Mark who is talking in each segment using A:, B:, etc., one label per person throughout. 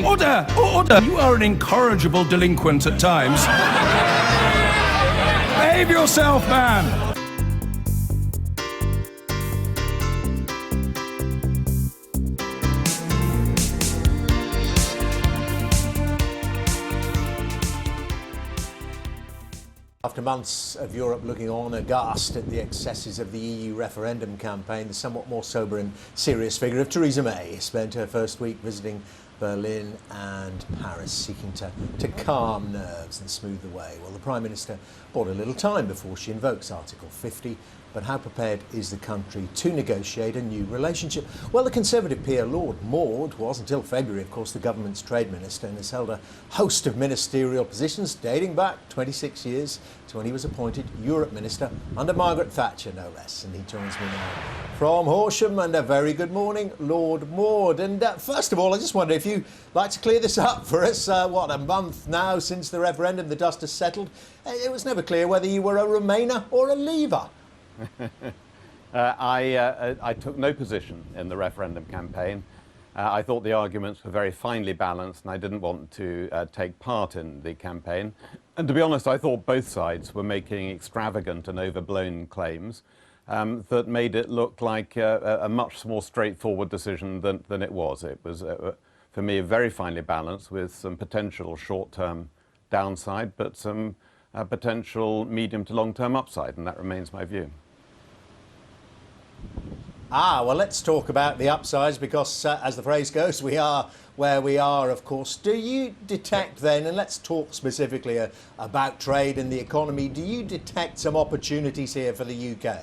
A: Order! Order! You are an incorrigible delinquent at times. Behave yourself, man!
B: After months of Europe looking on aghast at the excesses of the EU referendum campaign, the somewhat more sober and serious figure of Theresa May spent her first week visiting Berlin and Paris, seeking to calm nerves and smooth the way. Well, the Prime Minister bought a little time before she invokes Article 50, but how prepared is the country to negotiate a new relationship? Well, the Conservative peer Lord Maud was, until February, of course, the government's trade minister and has held a host of ministerial positions dating back 26 years to when he was appointed Europe Minister under Margaret Thatcher, no less. And he joins me now from Horsham. And a very good morning, Lord Maud. And first of all, I just wonder if you'd like to clear this up for us. What, a month now since the referendum, the dust has settled. It was never clear whether you were a Remainer or a Leaver.
C: I took no position in the referendum campaign. I thought the arguments were very finely balanced and I didn't want to take part in the campaign. And to be honest, I thought both sides were making extravagant and overblown claims that made it look like a much more straightforward decision than it was. It was, for me, very finely balanced with some potential short-term downside, but some potential medium to long-term upside, and that remains my view.
B: Well, let's talk about the upsides because, as the phrase goes, we are where we are, of course. Do you detect then, and let's talk specifically about trade and the economy, do you detect some opportunities here for the UK?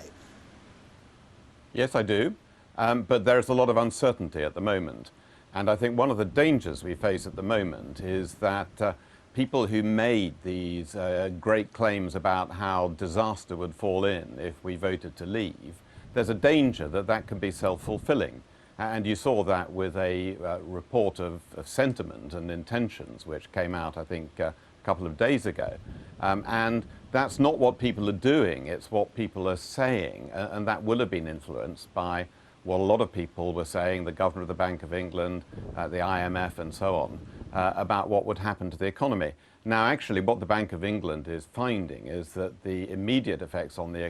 C: Yes, I do, but there's a lot of uncertainty at the moment. And I think one of the dangers we face at the moment is that people who made these great claims about how disaster would fall in if we voted to leave, there's a danger that that can be self-fulfilling. And you saw that with a report of sentiment and intentions which came out, I think, a couple of days ago. And that's not what people are doing, it's what people are saying. And that will have been influenced by what a lot of people were saying, the Governor of the Bank of England, the IMF and so on, about what would happen to the economy. Now, actually, what the Bank of England is finding is that the immediate effects on the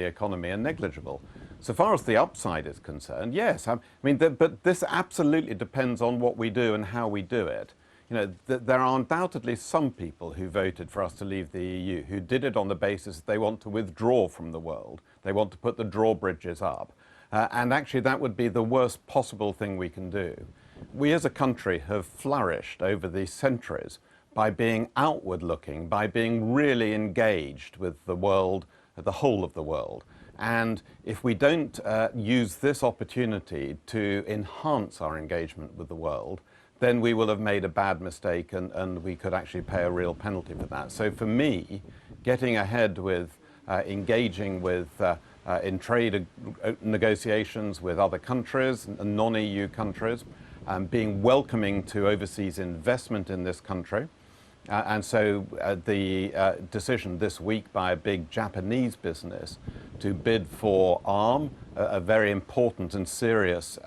C: economy are negligible. So far as the upside is concerned, yes, but this absolutely depends on what we do and how we do it. You know, there are undoubtedly some people who voted for us to leave the EU who did it on the basis that they want to withdraw from the world. They want to put the drawbridges up. And actually, that would be the worst possible thing we can do. We as a country have flourished over the centuries by being outward looking, by being really engaged with the world, the whole of the world. And if we don't use this opportunity to enhance our engagement with the world, then we will have made a bad mistake and we could actually pay a real penalty for that. So for me, getting ahead with engaging with in trade negotiations with other countries, non-EU countries, being welcoming to overseas investment in this country. And so the decision this week by a big Japanese business to bid for ARM, a very important and serious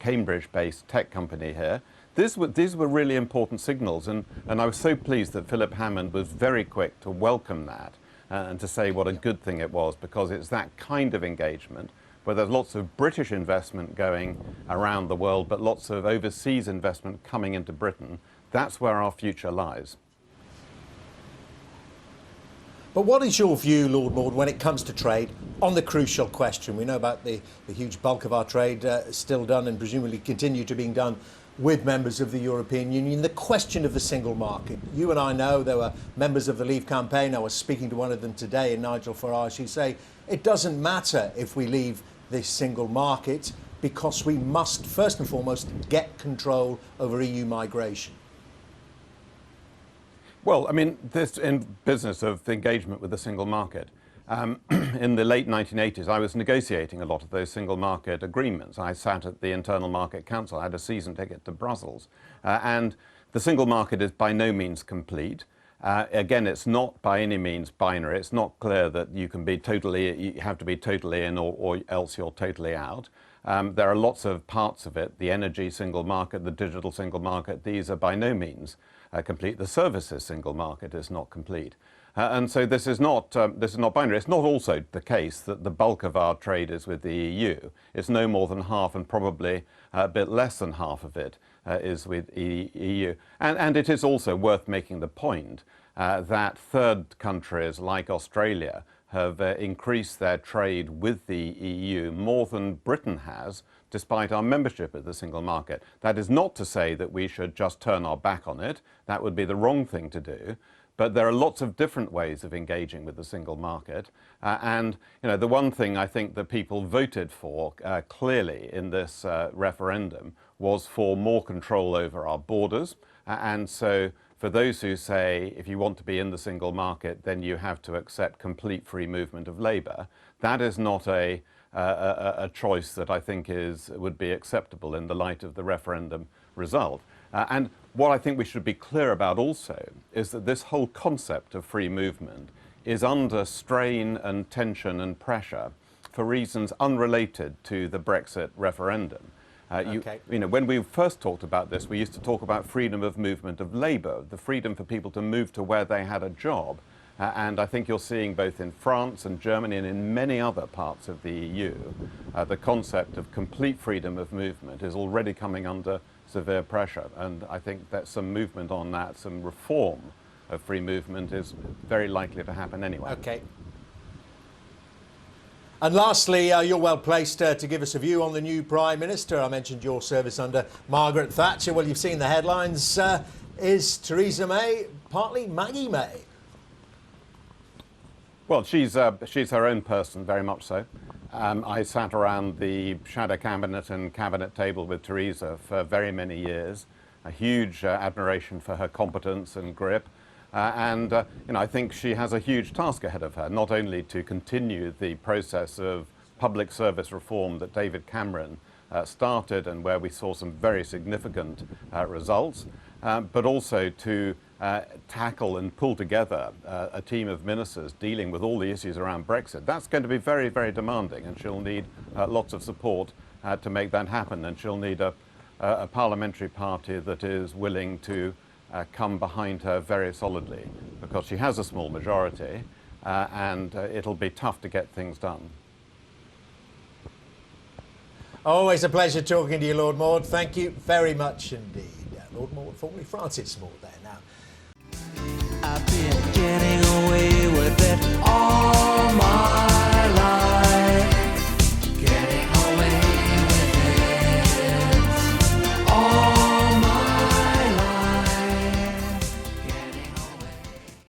C: Cambridge-based tech company here, these were really important signals. And I was so pleased that Philip Hammond was very quick to welcome that and to say what a good thing it was, because it's that kind of engagement where there's lots of British investment going around the world, but lots of overseas investment coming into Britain. That's where our future lies.
B: But what is your view, Lord Maud, when it comes to trade on the crucial question? We know about the huge bulk of our trade still done and presumably continue to being done with members of the European Union. The question of the single market. You and I know there were members of the Leave campaign. I was speaking to one of them today, Nigel Farage, who say it doesn't matter if we leave this single market because we must, first and foremost, get control over EU migration.
C: Well, I mean, this in business of engagement with the single market. In the late 1980s, I was negotiating a lot of those single market agreements. I sat at the Internal Market Council. I had a season ticket to Brussels. And the single market is by no means complete. Again, it's not by any means binary. It's not clear that you can be totally, you have to be totally in or else you're totally out. There are lots of parts of it, the energy single market, the digital single market. These are by no means complete. The services single market is not complete. And so this is not binary. It's not also the case that the bulk of our trade is with the EU. It's no more than half, and probably a bit less than half of it is with EU. And it is also worth making the point that third countries like Australia have increased their trade with the EU more than Britain has, despite our membership of the single market. That is not to say that we should just turn our back on it. That would be the wrong thing to do. But there are lots of different ways of engaging with the single market. And the one thing I think that people voted for clearly in this referendum was for more control over our borders. And so for those who say, if you want to be in the single market, then you have to accept complete free movement of labour, that is not a choice that I think would be acceptable in the light of the referendum result. And what I think we should be clear about also is that this whole concept of free movement is under strain and tension and pressure for reasons unrelated to the Brexit referendum. When we first talked about this, we used to talk about freedom of movement of labour, the freedom for people to move to where they had a job. And I think you're seeing both in France and Germany and in many other parts of the EU, the concept of complete freedom of movement is already coming under severe pressure. And I think that some movement on that, some reform of free movement is very likely to happen anyway.
B: Okay. And lastly, you're well placed to give us a view on the new Prime Minister. I mentioned your service under Margaret Thatcher. Well, you've seen the headlines. Is Theresa May partly Maggie May?
C: Well, she's her own person, very much so. I sat around the shadow cabinet and cabinet table with Theresa for very many years. A huge admiration for her competence and grip. I think she has a huge task ahead of her, not only to continue the process of public service reform that David Cameron started and where we saw some very significant results, but also to tackle and pull together a team of ministers dealing with all the issues around Brexit. That's going to be very, very demanding, and she'll need lots of support to make that happen, and she'll need a parliamentary party that is willing to come behind her very solidly, because she has a small majority and it'll be tough to get things done.
B: Always a pleasure talking to you, Lord Maud. Thank you very much indeed. Lord Maud, formerly Francis Maud there now.
D: I've been getting away with it all